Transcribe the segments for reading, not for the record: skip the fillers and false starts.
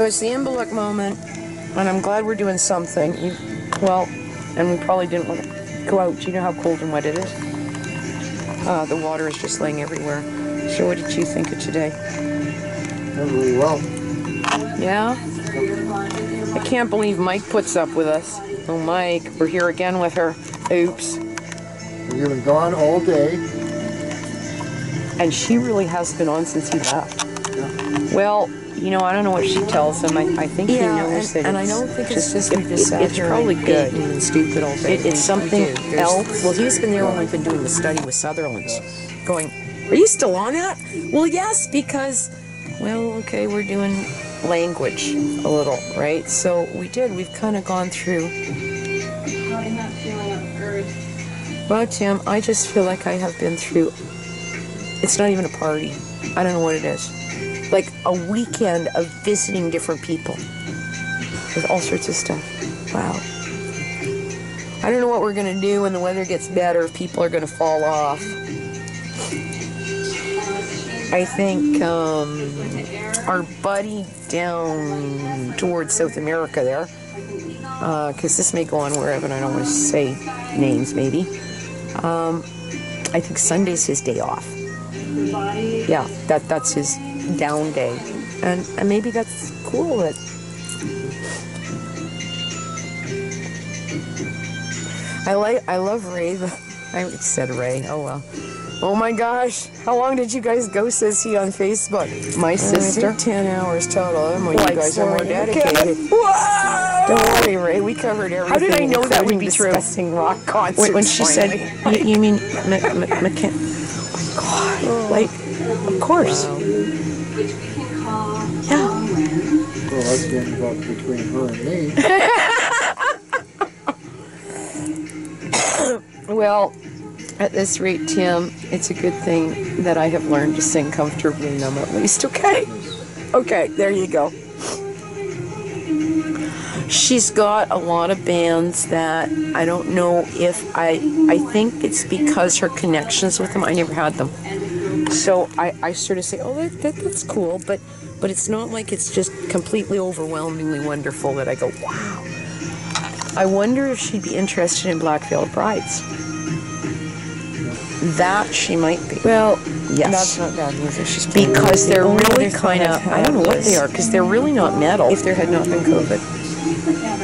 It's the Imbolc moment, and I'm glad we're doing something. And we probably didn't want to go out. Do you know how cold and wet it is? The water is just laying everywhere. So what did you think of today? Went really well. Yeah? I can't believe Mike puts up with us. Oh, Mike, we're here again with her. Oops. You've been gone all day. And she really has been on since he left. Yeah. Well, you know, I don't know what she tells him. I think he knows that. And I don't think it's just we just sat it's here probably and good. and stupid all day. It's something else. Well, he's been there when we've been doing the study with Sutherland's. Going, are you still on that? Well, yes, because, Well, okay, we're doing language a little, right? So we've kind of gone through. Having that feeling of urge. Well, Tim, I just feel like I have been through. It's not even a party. I don't know what it is. Like a weekend of visiting different people with all sorts of stuff. Wow. I don't know what we're going to do when the weather gets better, if people are going to fall off. I think our buddy down towards South America there, because this may go on wherever, and I don't want to say names maybe, I think Sunday's his day off. Yeah, that's his down day, and maybe that's cool. That I love Ray. I said Ray. Oh well. Oh my gosh! How long did you guys go? Says he on Facebook. My sister. 10 hours total. I'm you guys are more dedicated. Whoa! Don't worry, Ray. We covered everything. How did I know that would be true? Discussing rock concerts. When she said, "You mean McKen?" Oh my God! Like, of course. Wow. Which we can call Yeah. Well, that's the end up between her and me. Well, at this rate, Tim, it's a good thing that I have learned to sing comfortably numb at least, okay? Okay, there you go. She's got a lot of bands that I don't know if I think it's because her connections with them, I never had them. So I sort of say, oh, that's cool, but it's not like it's just completely overwhelmingly wonderful that I go, wow. I wonder if she'd be interested in Black Veiled Brides. That she might be. Well, yes. That's not bad music. She's because they're really kind of, I don't know what they are, because they're really not metal. If there had not been COVID.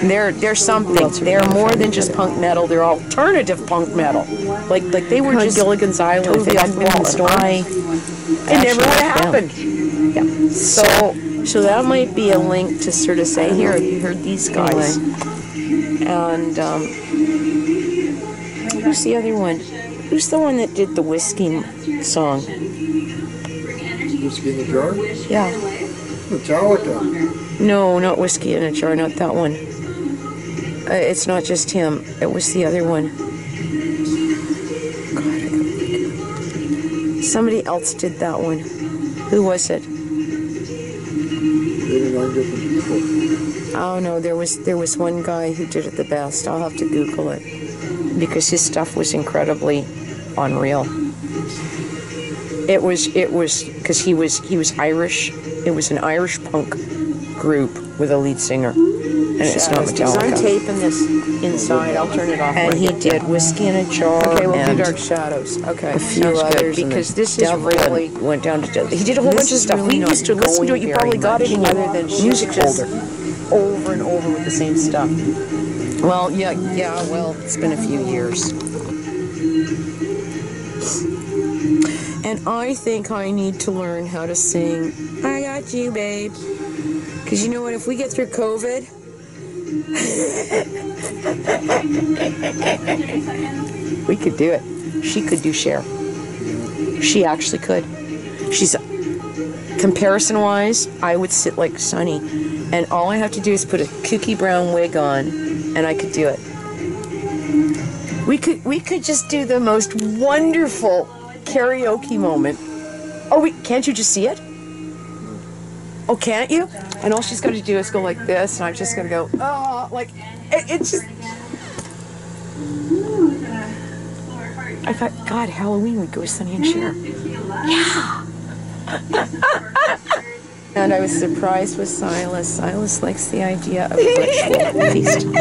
They're something. They're more than just punk metal. They're alternative punk metal. Like they were just Gilligan's Island. Totally off the wall. It never would have happened. Yeah. So that might be a link to sort of say, here, have you heard these guys? And who's the other one? Who's the one that did the whiskey song? Whiskey in the Jar? Yeah. Metallica. No, not Whiskey in a Jar, not that one. It's not just him. It was the other one. God, somebody else did that one. Who was it? 89 different people. Oh no, there was one guy who did it the best. I'll have to Google it because his stuff was incredibly unreal. It was because he was Irish. It was an Irish punk group with a lead singer, and it's not Metallica. I'm taping this inside. I'll turn it off. And he did Whiskey in a Jar. Okay, we'll do Dark Shadows. Okay, a few others because this is really went down to. He did a whole bunch of stuff. We used to listen to it. You probably got it in your music folder, over and over with the same stuff. Well, yeah. Well, it's been a few years. And I think I need to learn how to sing I Got You, Babe. Because you know what? If we get through COVID... we could do it. She could do Cher. She actually could. She's... Comparison-wise, I would sit like Sunny. And all I have to do is put a kooky brown wig on, and I could do it. We could just do the most wonderful karaoke moment. Oh, can't you just see it? Oh, can't you? And all she's got to do is go like this, and I'm just going to go, oh, like, it's just... I thought, God, Halloween would go with Sunny and Cher. Yeah! And I was surprised with Silas. Silas likes the idea of a ritual feast. You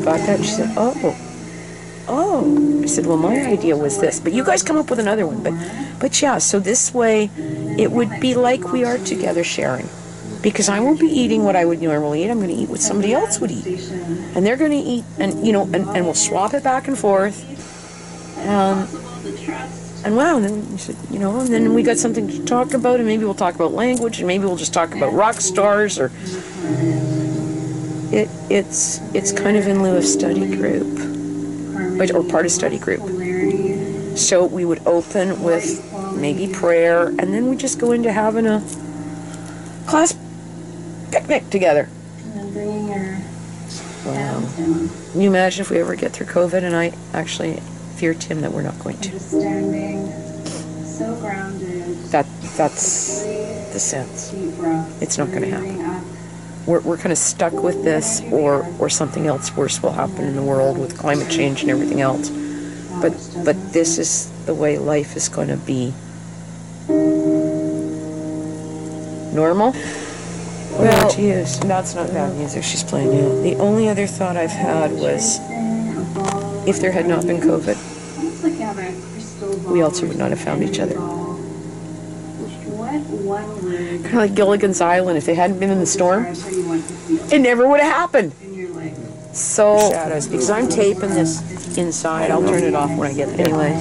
got that? She said, oh. I said, well, my idea was this, but you guys come up with another one. But yeah, so this way, it would be like we are together sharing. Because I won't be eating what I would normally eat. I'm going to eat what somebody else would eat. And they're going to eat, and we'll swap it back and forth. And wow, and then you said, and then we got something to talk about, and maybe we'll talk about language, and maybe we'll just talk about rock stars, or it's kind of in lieu of study group, or part of study group. So we would open with maybe prayer, and then we just go into having a class picnic together. And then bringing your Wow. Can you imagine if we ever get through COVID, and I actually fear, Tim, that we're not going to. just standing so grounded. That's the sense. Deep breath. It's not going to happen. Breathing up. We're kind of stuck with this, or something else worse will happen in the world with climate change and everything else. But this is the way life is going to be. Normal? Well, that's not bad music she's playing now. The only other thought I've had was, if there had not been COVID, we also would not have found each other. Kind of like Gilligan's Island. If they hadn't been in the storm, it never would have happened. So, shadows, because I'm taping this inside. I'll turn it off when I get there. Anyway.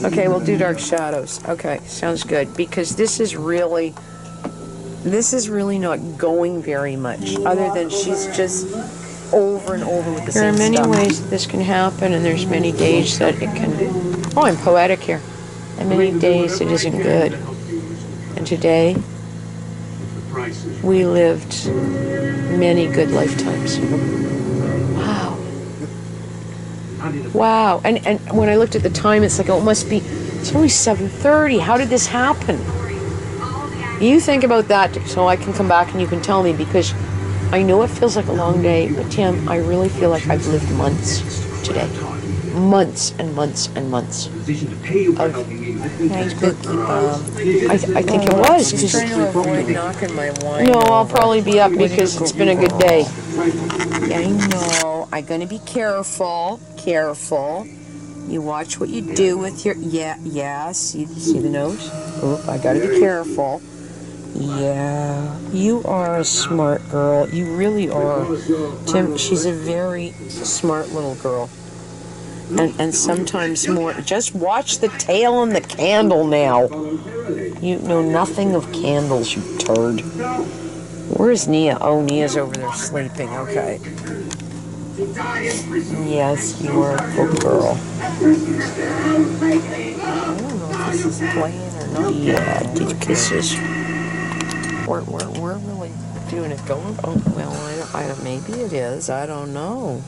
Okay, we'll do dark shadows. Okay, sounds good. Because this is really not going very much, other than she's just over and over with the same stuff. There are many ways that this can happen, and there's many days that it can... Oh, I'm poetic here. And many days it isn't good. And today, we lived many good lifetimes. Wow. Wow. And when I looked at the time, it's like, oh, it must be... It's only 7:30. How did this happen? You think about that so I can come back and you can tell me, because I know it feels like a long day, but Tim, I really feel like I've lived months today. Months and months and months. I think it was. Just trying to avoid knocking my wine. No, I'll probably be up because it's been a good day. Yeah, I know. I'm going to be careful. Careful. You watch what you do with your... Yes. You see the nose? Oop, I got to be careful. Yeah, you are a smart girl. You really are. Tim, she's a very smart little girl. And sometimes more. Just watch the tail on the candle now. You know nothing of candles, you turd. Where's Nia? Oh, Nia's over there sleeping. Okay. Yes, you are a good girl. I don't know if this is playing or not. Yeah, did kisses. We're really doing it going. Oh, well, I don't. Maybe it is. I don't know.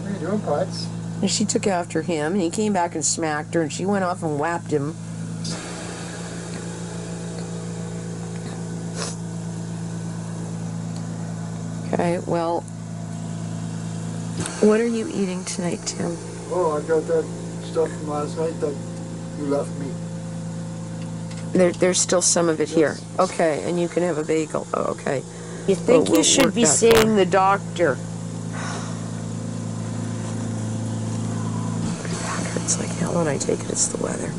What are you doing, Putz? And she took after him, and he came back and smacked her, and she went off and whapped him. Okay, well, what are you eating tonight, Tim? Oh, I got that stuff from last night that you left me. There's still some of it here. Okay, and you can have a bagel. Oh, okay. You think you should be seeing the doctor. That hurts like hell, and I take it it's the weather.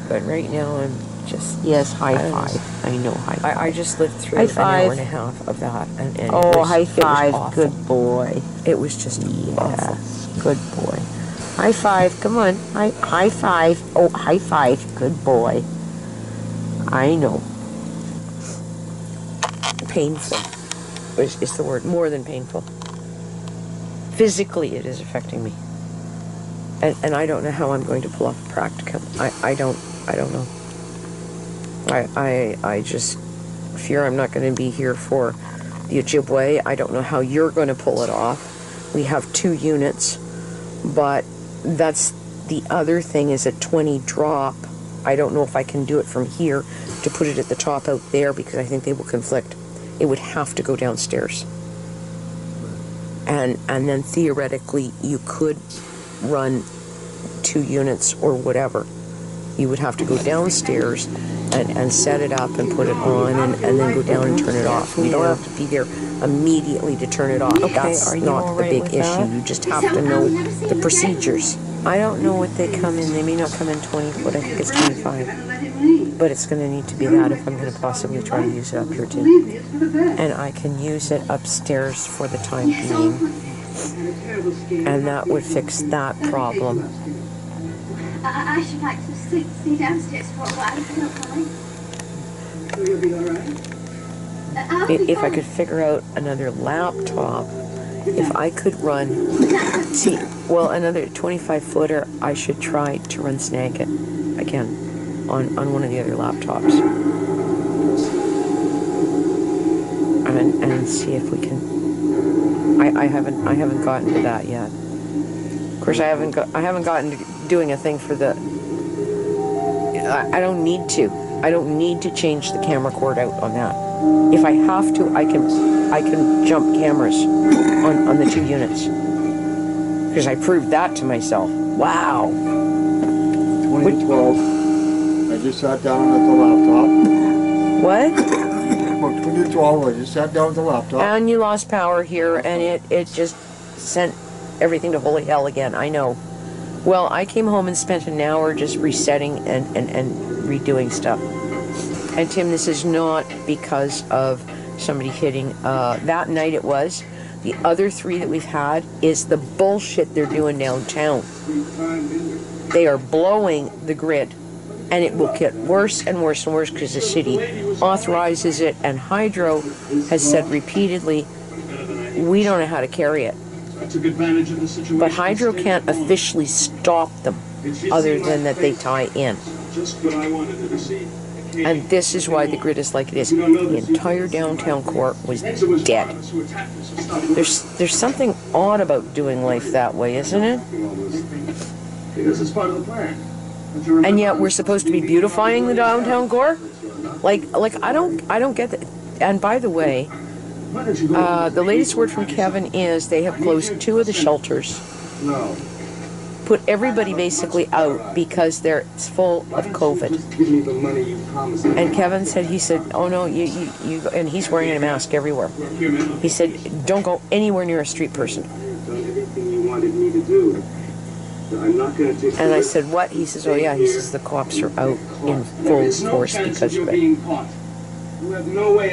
But right now I'm just... Yes, high five. I know, high five. I just lived through an hour and a half of that. And oh, high five. Good boy. It was just awful. Good boy. High five, come on. High five. Oh, high five. Good boy. I know. Painful is the word. More than painful. Physically, it is affecting me. And I don't know how I'm going to pull off a practicum. I don't know. I just fear I'm not going to be here for the Ojibwe. I don't know how you're going to pull it off. We have 2 units, but that's the other thing is a 20 drop. I don't know if I can do it from here to put it at the top out there, because I think they will conflict. It would have to go downstairs. And then theoretically you could run 2 units or whatever You would have to go downstairs and set it up and put it on and then go down and turn it off. You don't have to be there immediately to turn it off. Okay, That's are you not all the right big with issue. that? You just have to know the procedures. I don't know what they come in. They may not come in 20 foot. I think it's 25. But it's going to need to be that if I'm going to possibly try to use it up here too. And I can use it upstairs for the time being. And that would fix that problem. I should like to see downstairs for a while, if you don't mind. You'll be alright? If I could figure out another laptop, if I could run, another 25 footer, I should try to run Snagit again on one of the other laptops, and see if we can. I haven't gotten to that yet. Of course, I haven't gotten to doing a thing for the. I don't need to. I don't need to change the camera cord out on that. If I have to, I can jump cameras on the 2 units. Because I proved that to myself. Wow. 2012, I just sat down at the laptop. What? About 2012, I just sat down at the laptop. And you lost power here, and it just sent everything to holy hell again. I know. Well, I came home and spent an hour just resetting and redoing stuff. And Tim, this is not because of somebody hitting. That night it was. The other 3 that we've had is the bullshit they're doing downtown. They are blowing the grid. And it will get worse and worse and worse because the city authorizes it. And Hydro has said repeatedly, we don't know how to carry it. But Hydro can't officially stop them other than that they tie in. And this is why the grid is like it is. The entire downtown core was dead. There's something odd about doing life that way, isn't it? Because it's part of the plan. And yet we're supposed to be beautifying the downtown core? Like I don't get that. And by the way, the latest word from Kevin is they have closed 2 of the shelters. No. Put everybody basically out because they're full of COVID. Just give me the money you promised. And Kevin said, oh no, you, and he's wearing a mask everywhere. He said, don't go anywhere near a street person. I've done everything you wanted me to do. I'm not going to take. And I said, what? He says, oh yeah, he says the cops are out in full force because of it.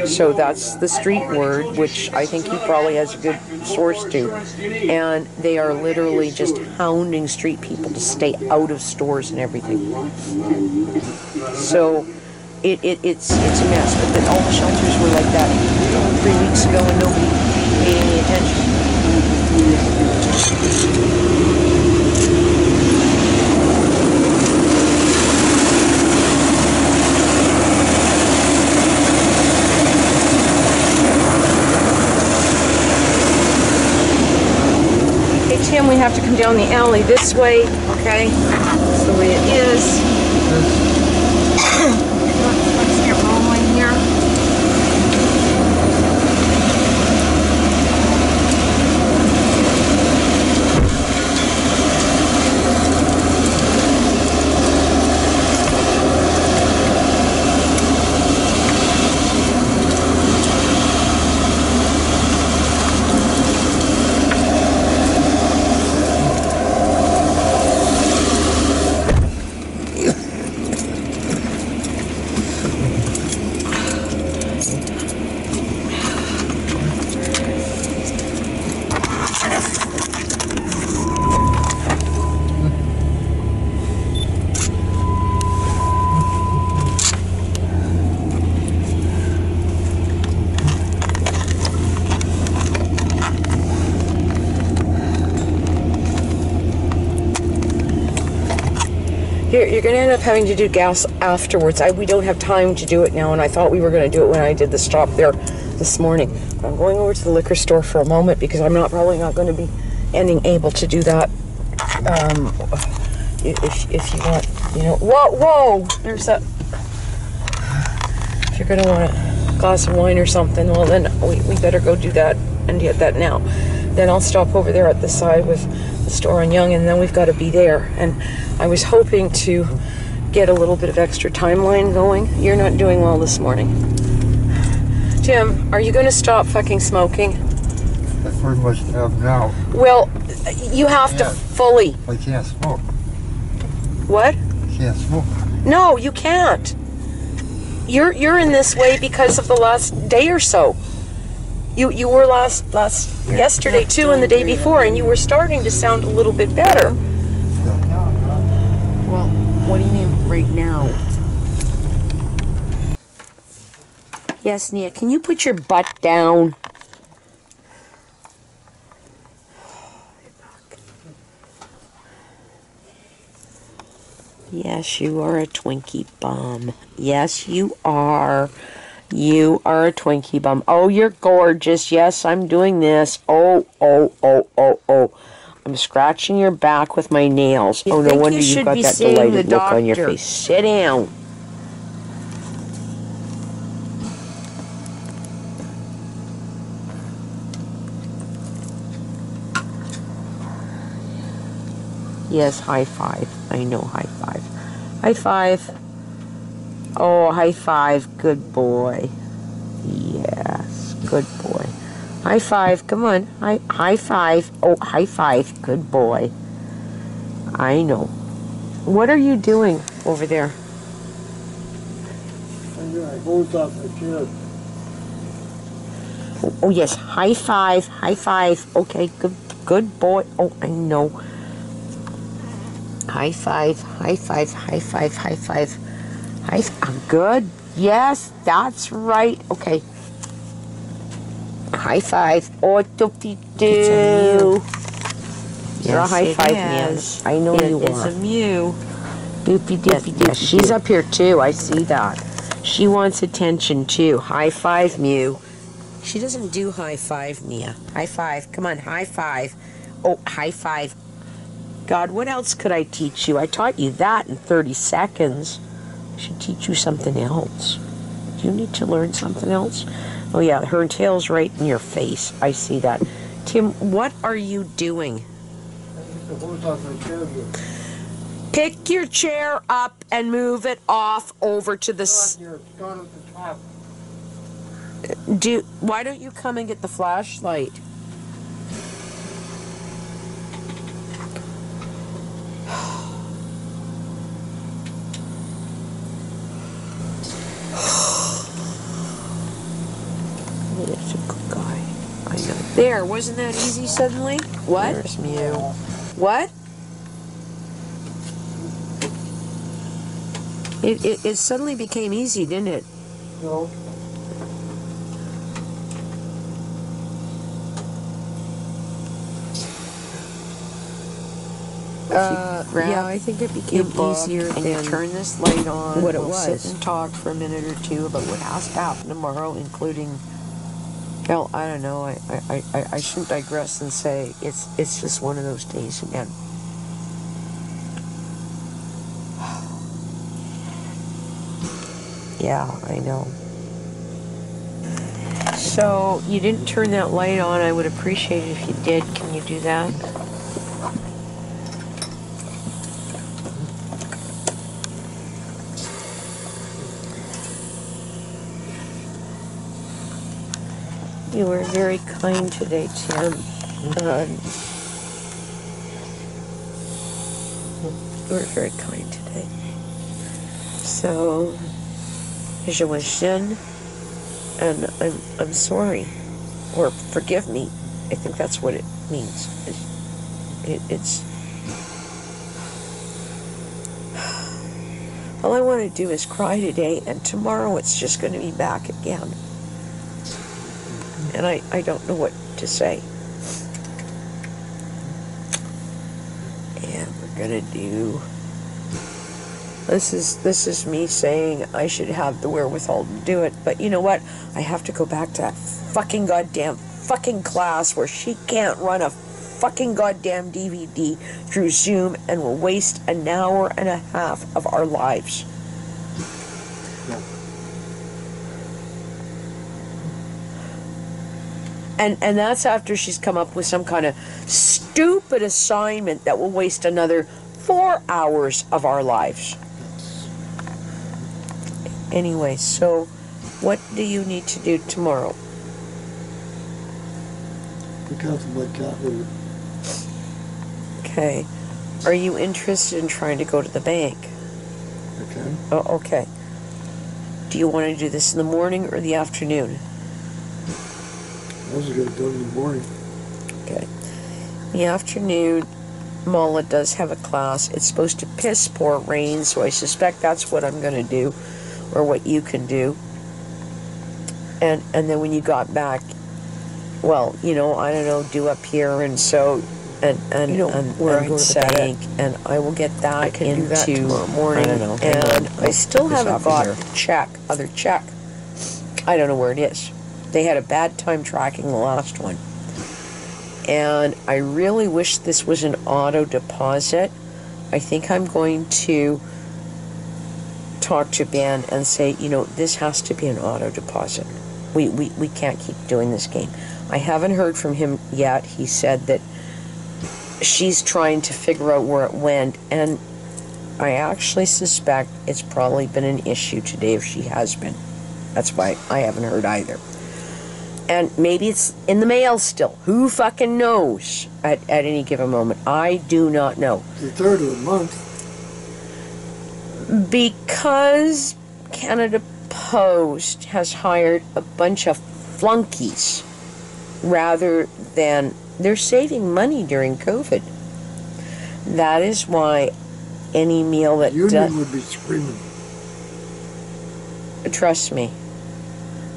So that's the street word, which I think he probably has a good source to. And they are literally just hounding street people to stay out of stores and everything. So it's a mess. But then all the shelters were like that 3 weeks ago and nobody paid any attention. Tim, we have to come down the alley this way, okay? That's the way it is. Let's get rolling here. You're going to end up having to do gas afterwards. We don't have time to do it now, and I thought we were going to do it when I did the stop there this morning. But I'm going over to the liquor store for a moment because I'm probably not going to be able to do that. If you want, whoa, there's that. If you're going to want a glass of wine or something, well then we better go do that and get that now. Then I'll stop over there at the side with the store on Yonge, and then we've got to be there. And I was hoping to get a little bit of extra timeline going. You're not doing well this morning. Tim, are you going to stop fucking smoking? I pretty much have now. Well, you have to Yeah. fully. I can't smoke. What? I can't smoke. No, you can't. You're in this way because of the last day or so. You were last yesterday too, and the day before, and you were starting to sound a little bit better. Well, what do you mean right now? Yes, Nia, can you put your butt down? Yes, you are a Twinkie bum. Yes, you are. You are a Twinkie bum. Oh, you're gorgeous. Yes, I'm doing this. Oh. I'm scratching your back with my nails. You Oh, no think wonder you you've should got be that seeing delighted the look on your doctor. face. Sit down. Yes, high five. I know, high five. High five. Oh, high five. Good boy. Yes, good boy. High five. Come on. High five. Oh, high five. Good boy. I know. What are you doing over there? I moved off the chair. Oh, yes. High five. High five. Okay, good boy. Oh, I know. High five. High five. High five. High five. Good. Yes, that's right. Okay. High five. Oh, doopy doo. You're a high five man. I know you are. It's a Mew. Doopy doopy doopy. Yeah, she's up here too. I see that. She wants attention too. High five, Mew. She doesn't do high five, Nia. High five. Come on, high five. Oh, high five. God, what else could I teach you? I taught you that in 30 seconds. I should teach you something else. Do you need to learn something else? Oh yeah, her tail's right in your face. I see that. Tim, what are you doing? I moved off my chair. Pick your chair up and move it off over to the... You're down at the top. Why don't you come and get the flashlight? That's a good guy. I know. There, wasn't that easy suddenly? What? There's Mew. What? It suddenly became easy, didn't it? No. Yeah, I think it became easier And you than turn this light on. what it we'll was. sit and talk for a minute or two about what has to happen tomorrow, including. Well, I don't know. I shouldn't digress and say it's just one of those days again. Yeah, I know. So you didn't turn that light on. I would appreciate it if you did. Can you do that? You were very kind today, Tim. You were very kind today. So, je was jeune, and I'm sorry, or forgive me. I think that's what it means. It's all I want to do is cry today, and tomorrow it's just going to be back again. And I don't know what to say. And we're gonna do. This is me saying I should have the wherewithal to do it, but you know what? I have to go back to that fucking goddamn fucking class where she can't run a fucking goddamn DVD through Zoom and will waste an hour and a half of our lives. And that's after she's come up with some kind of stupid assignment that will waste another 4 hours of our lives. Anyway, so what do you need to do tomorrow? Look out for my cat litter. Okay. Are you interested in trying to go to the bank? Okay. Oh, okay. Do you want to do this in the morning or the afternoon? I was gonna do it in the morning. Okay. In the afternoon, Mala does have a class. It's supposed to piss pour rain, so I suspect that's what I'm going to do, or what you can do. And then when you got back, well, I don't know, do up here and so and where and I'd go to the set it. bank, and I will get that I can into do that tomorrow morning. I don't know. And I still this haven't off of got here. the other check. I don't know where it is. They had a bad time tracking the last one. And I really wish this was an auto deposit. I think I'm going to talk to Ben and say, this has to be an auto deposit. We can't keep doing this game. I haven't heard from him yet. He said that she's trying to figure out where it went, and I actually suspect it's probably been an issue today if she has been. That's why I haven't heard either. And maybe it's in the mail still. Who fucking knows at any given moment? I do not know. The 3rd of the month. Because Canada Post has hired a bunch of flunkies rather than... They're saving money during COVID. That is why any meal that... Union would be screaming. Trust me.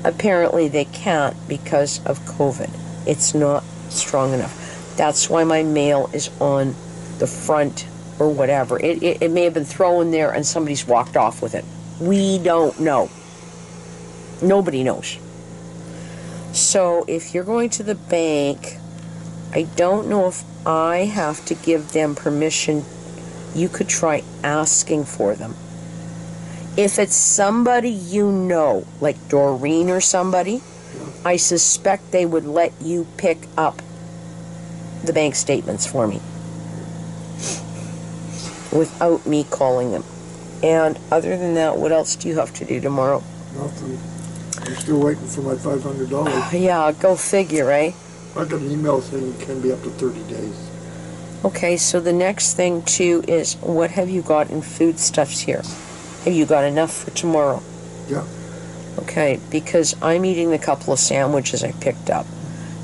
Apparently they can't because of COVID. It's not strong enough. That's why my mail is on the front or whatever. It may have been thrown there and somebody's walked off with it. We don't know. Nobody knows. So if you're going to the bank, I don't know if I have to give them permission. You could try asking for them. If it's somebody you know, like Doreen or somebody, I suspect they would let you pick up the bank statements for me without me calling them. And other than that, what else do you have to do tomorrow? Nothing. I'm still waiting for my $500. Yeah, go figure, eh? I got an email saying it can be up to 30 days. Okay, so the next thing, too, is what have you got in foodstuffs here? Have you got enough for tomorrow? Yeah. Okay, because I'm eating the couple of sandwiches I picked up.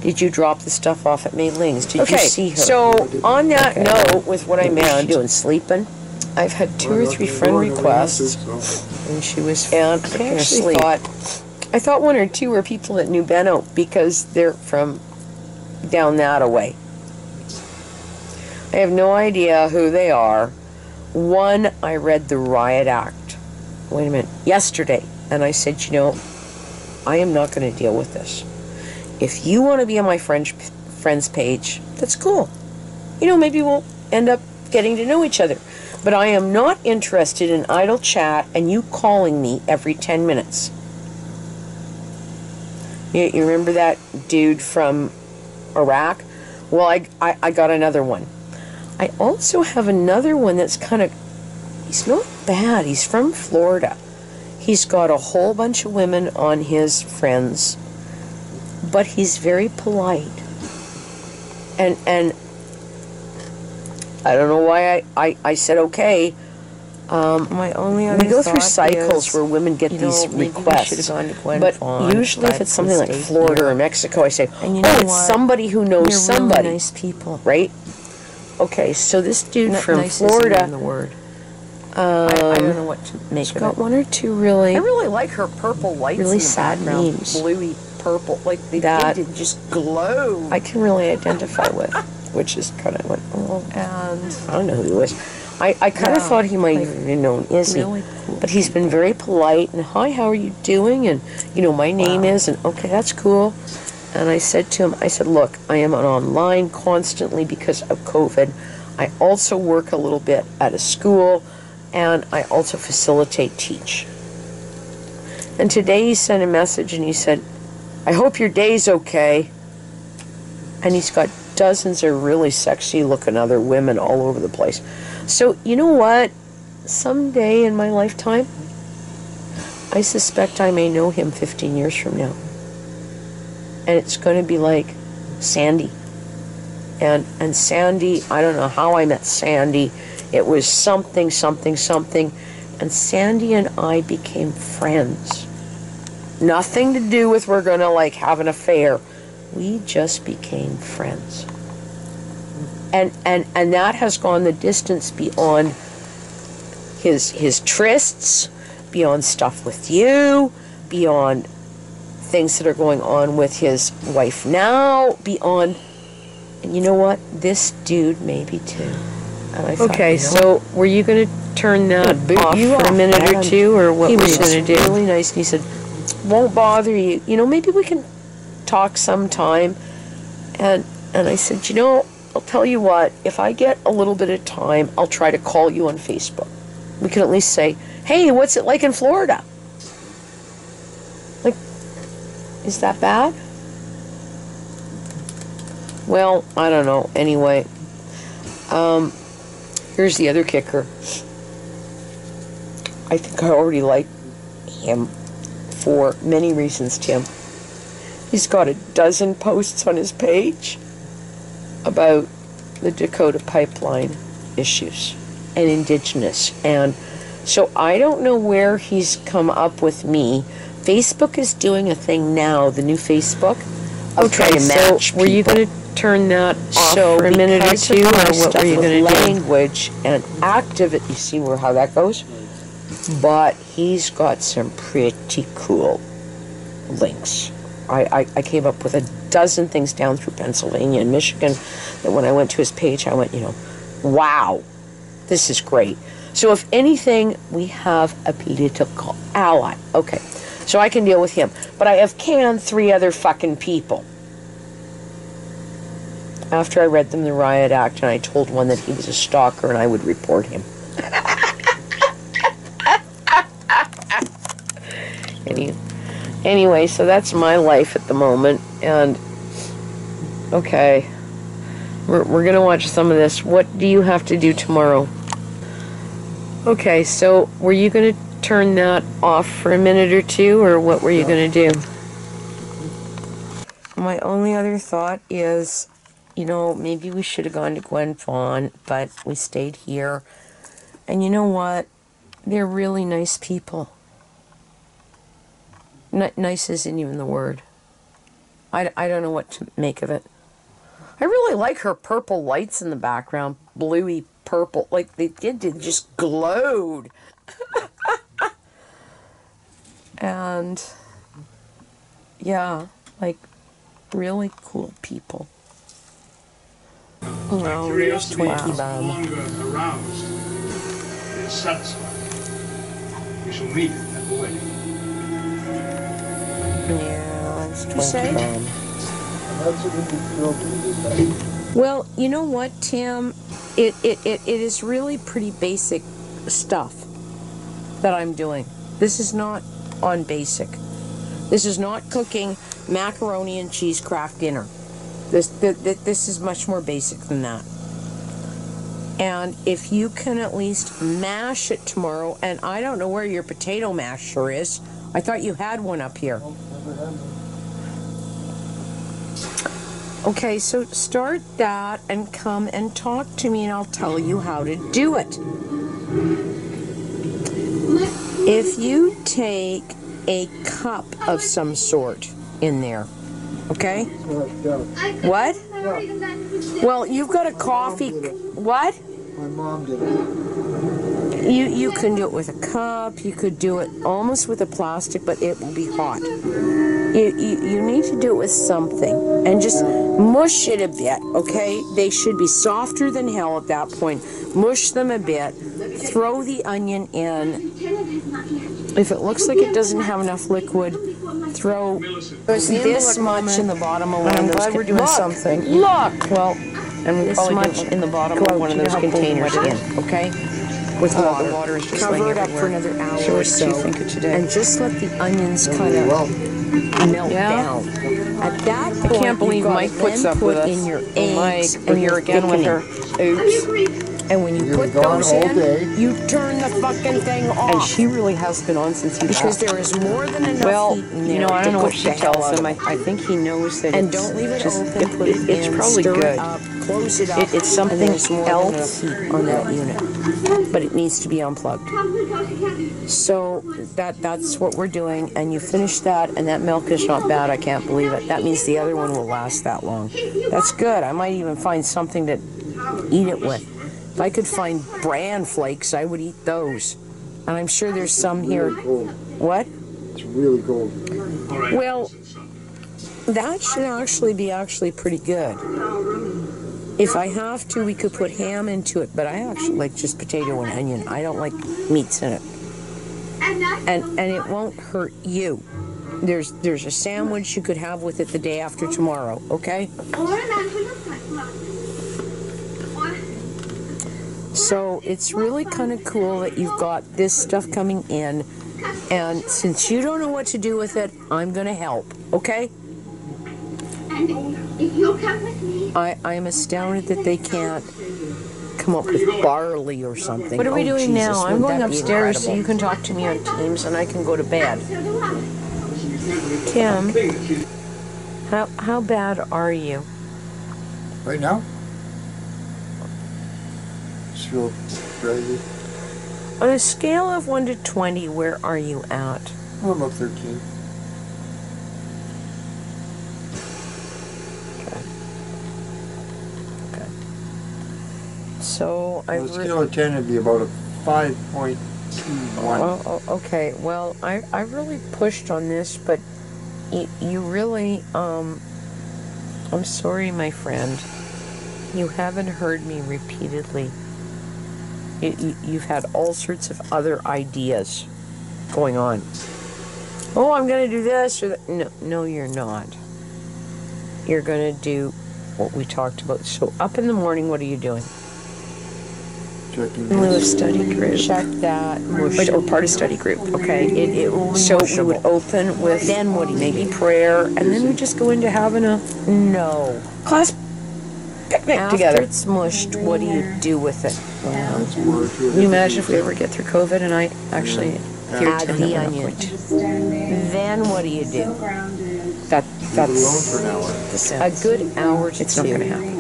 Did you drop the stuff off at Mei Ling's? Did you see her? So on that note, with what I meant, doing sleeping, I've had 2 or 3 friend requests, and she was and I actually thought 1 or 2 were people that knew Benno because they're from down that away. I have no idea who they are. One, I read the Riot Act. Wait a minute, yesterday, and I said, I am not going to deal with this. If you want to be on my friends page, that's cool. Maybe we'll end up getting to know each other. But I am not interested in idle chat and you calling me every 10 minutes. You remember that dude from Iraq? Well, I got another one. I also have another one that's kind of... He's not bad. He's from Florida. He's got a whole bunch of women on his friends, but he's very polite. And I don't know why I said okay. My only other we go through thought cycles is, where women get these maybe we requests. should have gone to Gwen But Fawn, usually if tried it's some something like steak Florida here. or Mexico, I say, And you know it's what? somebody who knows They're somebody. really nice people. Right? Okay, so this dude from Nice isn't Florida... even the word. I don't know what to make She's of got it. 1 or 2 really... I really like her purple lights really in the sad background. memes. Bluey purple, like they That- did just glow. I can really identify with, which is kind of like, oh, And I don't know who he was. I kind of Yeah, thought he might like, have known Izzy. really cool. But he's been very polite and, hi, how are you doing? And, my name is, and okay, that's cool. And I said to him, look, I am online constantly because of COVID. I also work a little bit at a school, and I also facilitate teach. And today he sent a message and he said, I hope your day's okay. And he's got dozens of really sexy looking other women all over the place. So, you know what? Someday in my lifetime, I suspect I may know him 15 years from now. And it's going to be like Sandy. And Sandy, I don't know how I met Sandy. It was something. And Sandy and I became friends. Nothing to do with we're going to like have an affair. We just became friends. And that has gone the distance beyond his trysts, beyond stuff with you, beyond things that are going on with his wife now, beyond, and you know what? This dude maybe too. And I thought, Okay, you know, so were you going to turn that off for a minute or two, or what he were was you going to do? really nice, and he said, won't bother you. You know, maybe we can talk sometime. And I said, you know, I'll tell you what, if I get a little bit of time, I'll try to call you on Facebook. We can at least say, hey, what's it like in Florida? Like, is that bad? Well, I don't know. Anyway, here's the other kicker. I think I already like him for many reasons, Tim. He's got a dozen posts on his page about the Dakota pipeline issues and Indigenous. And so I don't know where he's come up with me. Facebook is doing a thing now, the new Facebook, of trying to match so were you people. going to turn that off So for a minute or because of two, or my what stuff were you with going to do? language and activity, you see how that goes? But he's got some pretty cool links. I came up with a dozen things down through Pennsylvania and Michigan that when I went to his page, I went, you know, wow, this is great. So if anything, we have a political ally. Okay, so I can deal with him. But I have canned 3 other fucking people. After I read them the Riot Act, and I told one that he was a stalker and I would report him. Anyway, so that's my life at the moment, and okay, we're gonna watch some of this. What do you have to do tomorrow? Okay, so were you gonna turn that off for a minute or two, or what were you gonna do? My only other thought is, you know, maybe we should have gone to Gwen Fawn, but we stayed here, and you know what? They're really nice people. Nice isn't even the word. I don't know what to make of it. I really like her purple lights in the background. Bluey purple. Like they just glowed. And yeah, like really cool people. Well, there's Curiosity is Twinkie no Bomb. longer aroused. It is satisfied. We shall meet at the wedding. Yeah, it's say? Twinkie Bomb. That's what we feel to do. Well, you know what, Tim? It is really pretty basic stuff that I'm doing. This is not on basic. This is not cooking macaroni and cheese Kraft dinner. This is much more basic than that. And if you can at least mash it tomorrow, and I don't know where your potato masher is. I thought you had one up here. Okay, so start that and come and talk to me and I'll tell you how to do it. If you take a cup of some sort in there, okay? What? Well, you've got a coffee. What? My mom did it. You can do it with a cup. You could do it almost with a plastic, but it will be hot. You need to do it with something and just mush it a bit, okay? They should be softer than hell at that point. Mush them a bit. Throw the onion in. If it looks like it doesn't have enough liquid, throw this much in the bottom of one of those. glad we're doing something. Look! Well, and we This probably much didn't in the bottom go of out one of to those how cold containers it in, is. okay? With The water. water is just Cover laying it up for everywhere. another hour So or what do you so. think of today? And just let the onions kind of melt Yeah? down. At that point, I can't believe you've got Mike to puts then up put with us. in your Oh, eggs Mike, we're and here your again with her. thickening. Oops. And when you You're put gone those all in, day. you turn the fucking thing off. And she really has been on since he because left. there is more than enough Well, heat in there you know, I don't to know what cook she the hell tells out him. of I think he knows that And it's don't leave it just, open. Put it it's in, probably stir good. it up, close it up. It's and something there's more than else enough heat on that unit, but it needs to be unplugged. So that's what we're doing, and you finish that, and that milk is not bad. I can't believe it. That means the other one will last that long. That's good. I might even find something to eat it with. If I could find bran flakes, I would eat those. And I'm sure there's some here. Cold. What? It's really cold. All right. Well, that should actually be pretty good. If I have to, we could put ham into it, but I actually like just potato and onion. I don't like meats in it. And it won't hurt you. There's a sandwich you could have with it the day after tomorrow, okay? So it's really kind of cool that you've got this stuff coming in, and since you don't know what to do with it, I'm going to help, okay? And if you'll come with me, I am astounded that they can't come up with barley or something. What are we Oh, doing Jesus, now? I'm wouldn't going that be upstairs so incredible? you can talk to me on Teams and I can go to bed. so do I. Tim, how bad are you? Right now? Just feel crazy. On a scale of 1 to 20, where are you at? I'm about 13. So On a scale of 10, it'd be about a 5.21. Okay. Well, I really pushed on this, but you really I'm sorry, my friend. You haven't heard me repeatedly. You've had all sorts of other ideas going on. Oh, I'm going to do this or that. No, you're not. You're going to do what we talked about. So up in the morning, what are you doing? Checking Lewis study group. Check that. Or part of study group. Okay, it will be So we mushable. would open with Then what do you maybe do? prayer, and then we just go into having a No. class picnic After together. it's mushed, what do you do with it? That's word to it. Can you imagine if we ever get through COVID and I actually hear Add Tim the that we're not onion. going to? Then what do you do? Leave it alone That's for an hour. the A sense. good hour to It's not two. going to happen.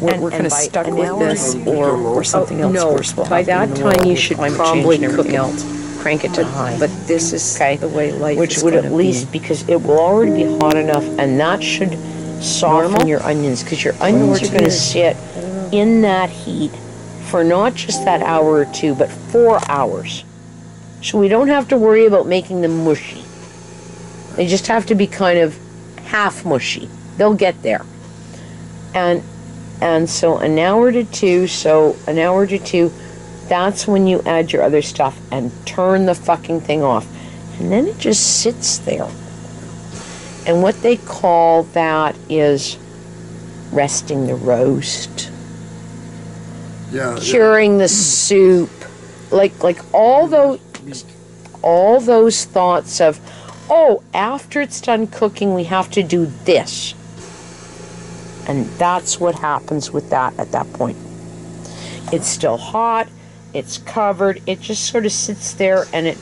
We're And kind of by stuck an with hour this to- or something else No, worse will by happen in that the time world you with should climate probably change and cook everything it. else. Crank it to high. But this is Okay. the way life Which is would gonna at be. least, because it will already be hot enough, and that should soften Normal? your onions, because your onions are going to sit in that heat for not just that hour or two, but 4 hours. So we don't have to worry about making them mushy. They just have to be kind of half mushy. They'll get there. And so an hour to two, that's when you add your other stuff and turn the fucking thing off. And then it just sits there. And what they call that is resting the roast, Yeah. curing the soup, like all those thoughts of, oh, after it's done cooking, we have to do this. And that's what happens with that at that point. It's still hot, it's covered, it just sort of sits there and it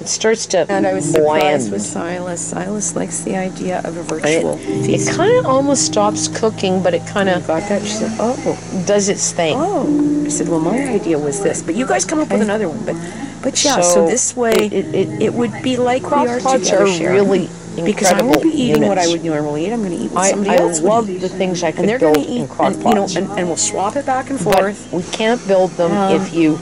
starts to And I was bland. surprised with Silas. Silas likes the idea of a And virtual it feast. kind of almost stops cooking, but it kind of Got that? She said, oh. does its thing. Oh, I said, well, my idea was this, but you guys come up with another one. But yeah, so So this way, it would be like we Crock are pots together, are Sharon. really Because I won't be incredible eating what I units. would normally eat. I'm going to eat what I somebody else would love eat. the things I could And they're build going to eat, in crock and, pots. and we'll swap it back and But forth. we can't build them if you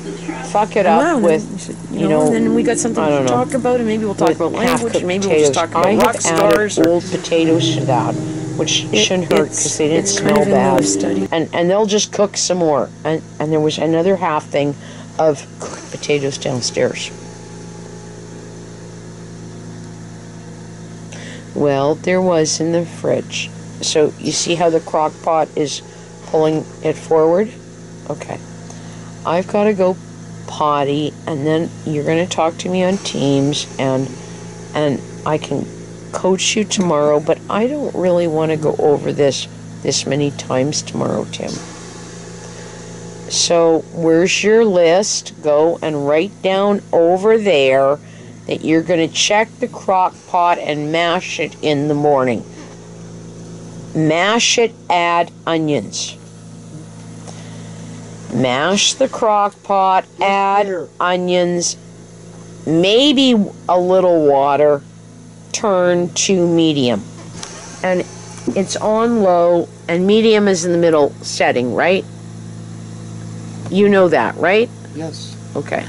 fuck it Wow, up and with, then, said, you know, and then we got something I to don't know, talk about, and maybe we'll talk with about language, half-cooked and maybe we'll just talk potatoes. about I rock have added stars. Or, old potatoes to that, which shouldn't hurt because they didn't it's smell kind of in bad. Lewis study. And they'll just cook some more. And there was another half thing of cooked potatoes downstairs. Well, there was in the fridge. So you see how the crock pot is pulling it forward? Okay. I've got to go potty, and then you're going to talk to me on Teams, and I can coach you tomorrow, but I don't really want to go over this many times tomorrow, Tim. So where's your list? Go and write down over there that you're going to check the crock pot and mash it in the morning. Mash it, add onions. Mash the crock pot, add dear. onions, maybe a little water, turn to medium. And it's on low, and medium is in the middle setting, right? You know that, right? Yes. Okay.